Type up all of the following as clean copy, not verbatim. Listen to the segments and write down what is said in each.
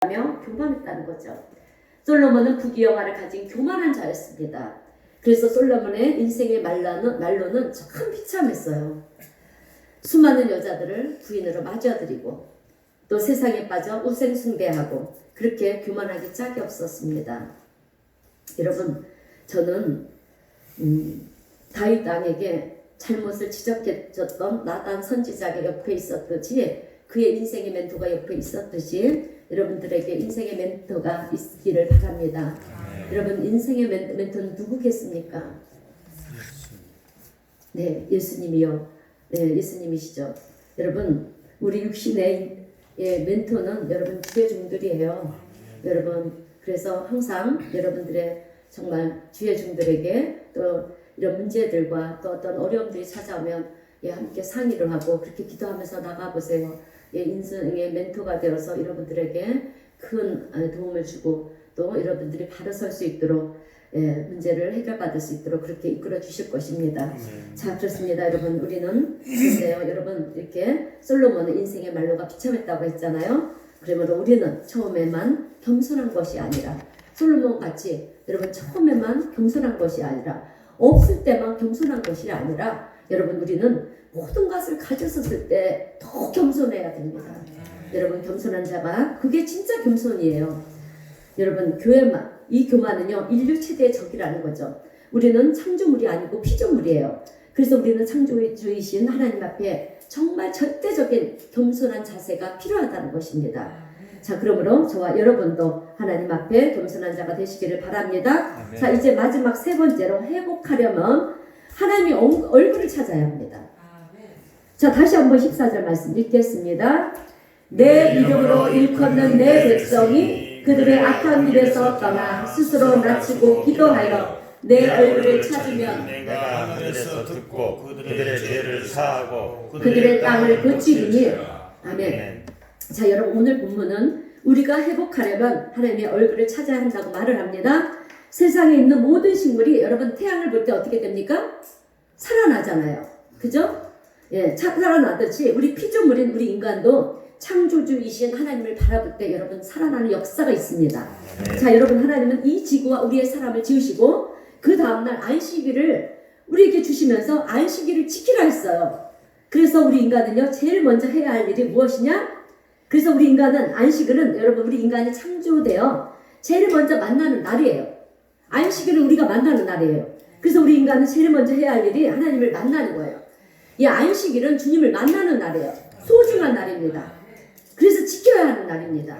하며 교만했다는 거죠. 솔로몬은 부귀영화를 가진 교만한 자였습니다. 그래서 솔로몬의 인생의 말로는 참 비참했어요. 수많은 여자들을 부인으로 맞아들이고 또 세상에 빠져 우생숭배하고 그렇게 교만하기 짝이 없었습니다. 여러분, 저는 다윗 왕에게 잘못을 지적해줬던 나단 선지자가 옆에 있었듯이 그의 인생의 멘토가 옆에 있었듯이 여러분들에게 인생의 멘토가 있기를 바랍니다. 여러분, 인생의 멘토는 누구겠습니까? 네, 예수님이요. 네, 예수님이시죠. 여러분, 우리 육신의 멘토는 여러분 주의 종들이에요. 여러분, 그래서 항상 여러분들의 정말 주의 종들에게 또 이런 문제들과 또 어떤 어려움들이 찾아오면 함께 상의를 하고 그렇게 기도하면서 나가보세요. 인생의 멘토가 되어서 여러분들에게 큰 도움을 주고 또 여러분들이 바로 설 수 있도록 문제를 해결받을 수 있도록 그렇게 이끌어 주실 것입니다. 자, 그렇습니다. 여러분, 우리는 근데요, 여러분, 이렇게 솔로몬은 인생의 말로가 비참했다고 했잖아요. 그러므로 우리는 처음에만 겸손한 것이 아니라 솔로몬 같이 여러분 처음에만 겸손한 것이 아니라 없을 때만 겸손한 것이 아니라 여러분, 우리는 모든 것을 가졌었을 때 더 겸손해야 됩니다. 여러분, 겸손한 자가 그게 진짜 겸손이에요. 여러분, 이 교만은요 인류 최대의 적이라는 거죠. 우리는 창조물이 아니고 피조물이에요. 그래서 우리는 창조주이신 하나님 앞에 정말 절대적인 겸손한 자세가 필요하다는 것입니다. 자, 그러므로 저와 여러분도 하나님 앞에 겸손한 자가 되시기를 바랍니다. 아멘. 자, 이제 마지막 세 번째로 회복하려면 하나님의 얼굴을 찾아야 합니다. 아멘. 자, 다시 한번 14절 말씀 읽겠습니다. 내 이름으로 일컫는 내 백성이 그들의 악한 길에서 떠나 스스로 낮추고 기도하여 내 얼굴을 찾으면 내가 하늘에서 듣고 그들의 죄를 사하고 그들의 땅을 고치리니. 아멘. 자, 여러분, 오늘 본문은 우리가 회복하려면 하나님의 얼굴을 찾아야 한다고 말을 합니다. 세상에 있는 모든 식물이 여러분 태양을 볼 때 어떻게 됩니까? 살아나잖아요. 그죠? 예, 살아나듯이 우리 피조물인 우리 인간도 창조주이신 하나님을 바라볼 때 여러분 살아나는 역사가 있습니다. 네. 자, 여러분, 하나님은 이 지구와 우리의 사람을 지으시고 그 다음날 안식일을 우리에게 주시면서 안식일을 지키라 했어요. 그래서 우리 인간은요 제일 먼저 해야 할 일이 무엇이냐? 그래서 우리 인간은 안식일은 여러분 우리 인간이 창조되어 제일 먼저 만나는 날이에요. 안식일은 우리가 만나는 날이에요. 그래서 우리 인간은 제일 먼저 해야 할 일이 하나님을 만나는 거예요. 이 안식일은 주님을 만나는 날이에요. 소중한 날입니다. 그래서 지켜야 하는 날입니다.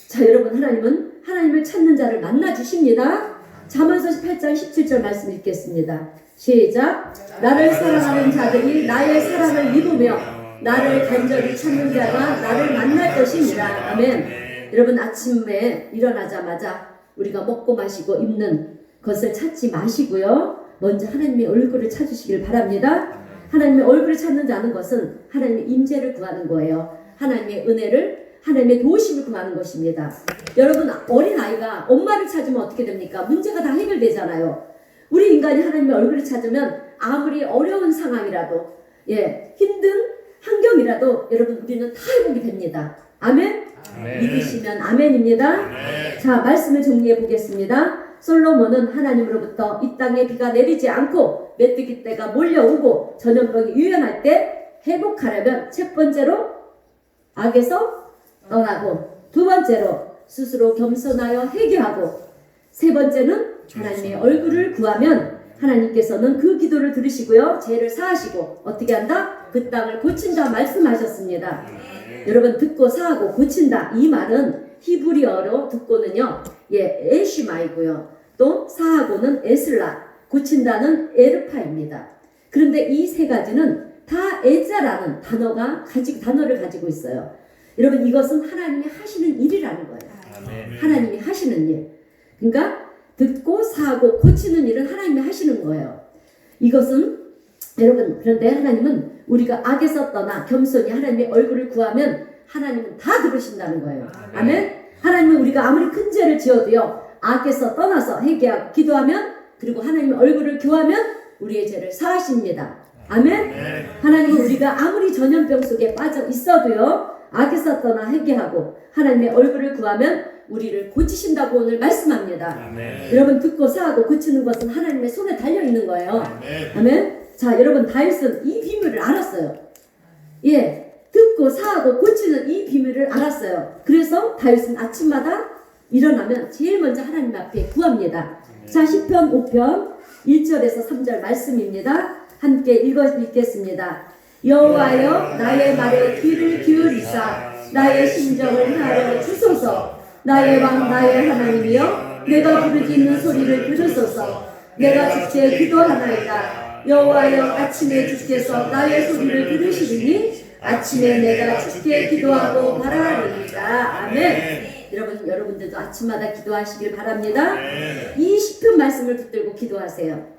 자, 여러분, 하나님은 하나님을 찾는 자를 만나 주십니다. 잠언서 18장 17절 말씀 읽겠습니다. 시작. 나를 사랑하는 자들이 나의 사랑을 입으며 나를 간절히 찾는 자가 나를 만날 것입니다. 아멘. 여러분, 아침에 일어나자마자 우리가 먹고 마시고 입는 것을 찾지 마시고요. 먼저 하나님의 얼굴을 찾으시길 바랍니다. 하나님의 얼굴을 찾는 자는 것은 하나님의 임재를 구하는 거예요. 하나님의 은혜를, 하나님의 도우심을 구하는 것입니다. 여러분, 어린아이가 엄마를 찾으면 어떻게 됩니까? 문제가 다 해결되잖아요. 우리 인간이 하나님의 얼굴을 찾으면 아무리 어려운 상황이라도 힘든 환경이라도 여러분 우리는 다 회복이 됩니다. 아멘? 아멘. 믿으시면 아멘입니다. 아멘. 자, 말씀을 정리해 보겠습니다. 솔로몬은 하나님으로부터 이 땅에 비가 내리지 않고 메뚜기 떼가 몰려오고 전염병이 유행할 때 회복하려면 첫 번째로 악에서 떠나고 두 번째로 스스로 겸손하여 회개하고 세 번째는 하나님의 얼굴을 구하면 하나님께서는 그 기도를 들으시고요 죄를 사하시고 어떻게 한다? 그 땅을 고친다 말씀하셨습니다. 여러분, 듣고 사하고 고친다 이 말은 히브리어로 듣고는요 에시마이고요 또 사하고는 에슬라, 고친다는 에르파입니다. 그런데 이 세 가지는 다 에자라는 단어를 가지고 있어요. 여러분, 이것은 하나님이 하시는 일이라는 거예요. 아멘. 하나님이 하시는 일. 그러니까 듣고 사하고 고치는 일은 하나님이 하시는 거예요. 이것은 여러분, 그런데 하나님은 우리가 악에서 떠나 겸손히 하나님의 얼굴을 구하면 하나님은 다 들으신다는 거예요. 아멘. 하나님은 우리가 아무리 큰 죄를 지어도요 악에서 떠나서 회개하고 기도하면 그리고 하나님의 얼굴을 구하면 우리의 죄를 사하십니다. 아멘. 하나님은 우리가 아무리 전염병 속에 빠져 있어도요 악에서 떠나 회개하고 하나님의 얼굴을 구하면 우리를 고치신다고 오늘 말씀합니다. 아멘. 여러분 듣고 사하고 고치는 것은 하나님의 손에 달려 있는 거예요. 아멘. 아멘. 자, 여러분 다윗은 이 비밀을 알았어요. 예, 듣고 사하고 고치는 이 비밀을 알았어요. 그래서 다윗은 아침마다 일어나면 제일 먼저 하나님 앞에 구합니다. 자, 시편 5편 1절에서 3절 말씀입니다. 함께 읽겠습니다. 여호와여 나의 말에 귀를 기울이사 나의 심정을 헤아려 주소서. 나의 왕 나의 하나님이여 내가 부르짖는 소리를 들으소서. 내가 주께 기도하나이다. 여호와여 아침에 주께서 나의 소리를 들으시리니 아침에 내가 주께 기도하고 바라리이다. 아멘. 여러분들도 아침마다 기도하시길 바랍니다. 이 시편 말씀을 붙들고 기도하세요.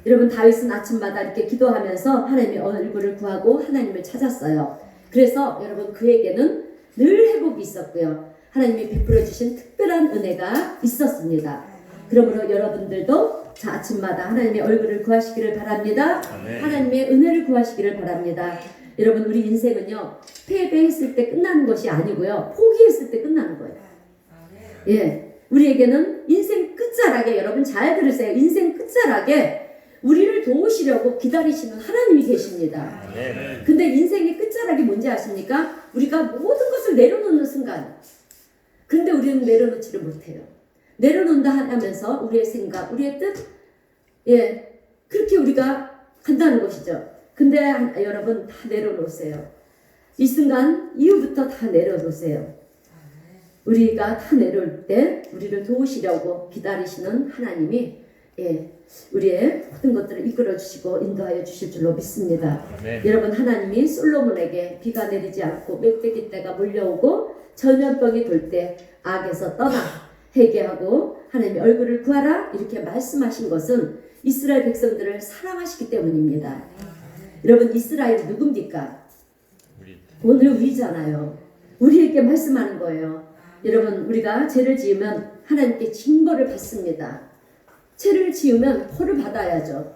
여러분 다윗은 아침마다 이렇게 기도하면서 하나님의 얼굴을 구하고 하나님을 찾았어요. 그래서 여러분 그에게는 늘 회복이 있었고요. 하나님이 베풀어 주신 특별한 은혜가 있었습니다. 그러므로 여러분들도 자 아침마다 하나님의 얼굴을 구하시기를 바랍니다. 하나님의 은혜를 구하시기를 바랍니다. 여러분 우리 인생은요 패배했을 때 끝나는 것이 아니고요 포기했을 때 끝나는 거예요. 예, 우리에게는 인생 끝자락에 여러분 잘 들으세요. 인생 끝자락에 우리를 도우시려고 기다리시는 하나님이 계십니다. 근데 인생의 끝자락이 뭔지 아십니까? 우리가 모든 것을 내려놓는 순간. 근데 우리는 내려놓지를 못해요. 내려놓는다 하면서 우리의 생각, 우리의 뜻, 예, 그렇게 우리가 간다는 것이죠. 근데 여러분 다 내려놓으세요. 이 순간 이후부터 다 내려놓으세요. 우리가 다 내려올 때 우리를 도우시려고 기다리시는 하나님이 예, 우리의 모든 것들을 이끌어 주시고 인도하여 주실 줄로 믿습니다. 여러분 하나님이 솔로몬에게 비가 내리지 않고 멧돼지 때가 몰려오고 전염병이 돌 때 악에서 떠나 회개하고 하나님의 얼굴을 구하라 이렇게 말씀하신 것은 이스라엘 백성들을 사랑하시기 때문입니다. 여러분 이스라엘이 누굽니까? 오늘 우리잖아요. 우리에게 말씀하는 거예요. 여러분 우리가 죄를 지으면 하나님께 징벌을 받습니다. 죄를 지으면 벌을 받아야죠.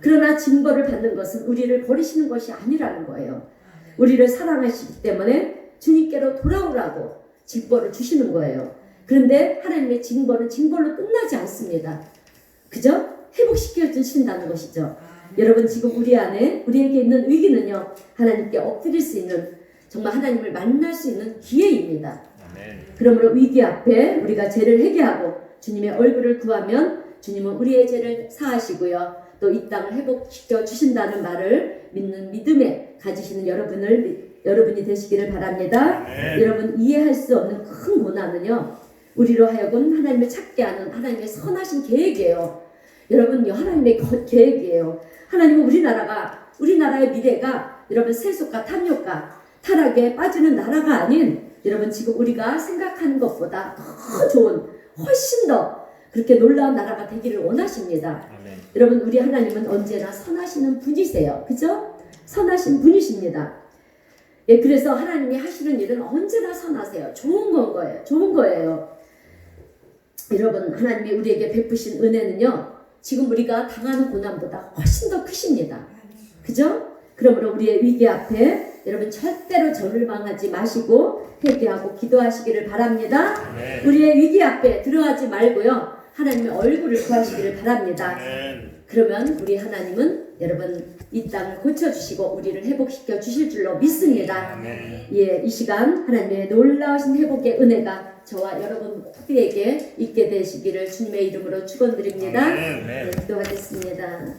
그러나 징벌을 받는 것은 우리를 버리시는 것이 아니라는 거예요. 우리를 사랑하시기 때문에 주님께로 돌아오라고 징벌을 주시는 거예요. 그런데 하나님의 징벌은 징벌로 끝나지 않습니다. 그죠? 회복시켜 주신다는 것이죠. 여러분 지금 우리 안에 우리에게 있는 위기는요 하나님께 엎드릴 수 있는 정말 하나님을 만날 수 있는 기회입니다. 그러므로 위기 앞에 우리가 죄를 회개하고 주님의 얼굴을 구하면 주님은 우리의 죄를 사하시고요. 또 이 땅을 회복시켜 주신다는 말을 믿는 믿음에 가지시는 여러분이 되시기를 바랍니다. 여러분 이해할 수 없는 큰 고난은요. 우리로 하여금 하나님을 찾게 하는 하나님의 선하신 계획이에요. 여러분 하나님의 계획이에요. 하나님은 우리나라의 미래가 여러분 세속과 탐욕과 타락에 빠지는 나라가 아닌 여러분 지금 우리가 생각하는 것보다 더 좋은 훨씬 더 그렇게 놀라운 나라가 되기를 원하십니다. 여러분 우리 하나님은 언제나 선하시는 분이세요. 그죠? 선하신 분이십니다. 예, 그래서 하나님이 하시는 일은 언제나 선하세요. 좋은 거예요. 여러분 하나님이 우리에게 베푸신 은혜는요. 지금 우리가 당하는 고난보다 훨씬 더 크십니다. 그죠? 그러므로 우리의 위기 앞에 여러분 절대로 절망하지 마시고 회개하고 기도하시기를 바랍니다. 우리의 위기 앞에 들어가지 말고요. 하나님의 얼굴을 구하시기를 바랍니다. 그러면 우리 하나님은 여러분 이 땅을 고쳐주시고 우리를 회복시켜 주실 줄로 믿습니다. 예, 이 시간 하나님의 놀라우신 회복의 은혜가 저와 여러분 모두에게 있게 되시기를 주님의 이름으로 축원드립니다. 네, 기도하겠습니다.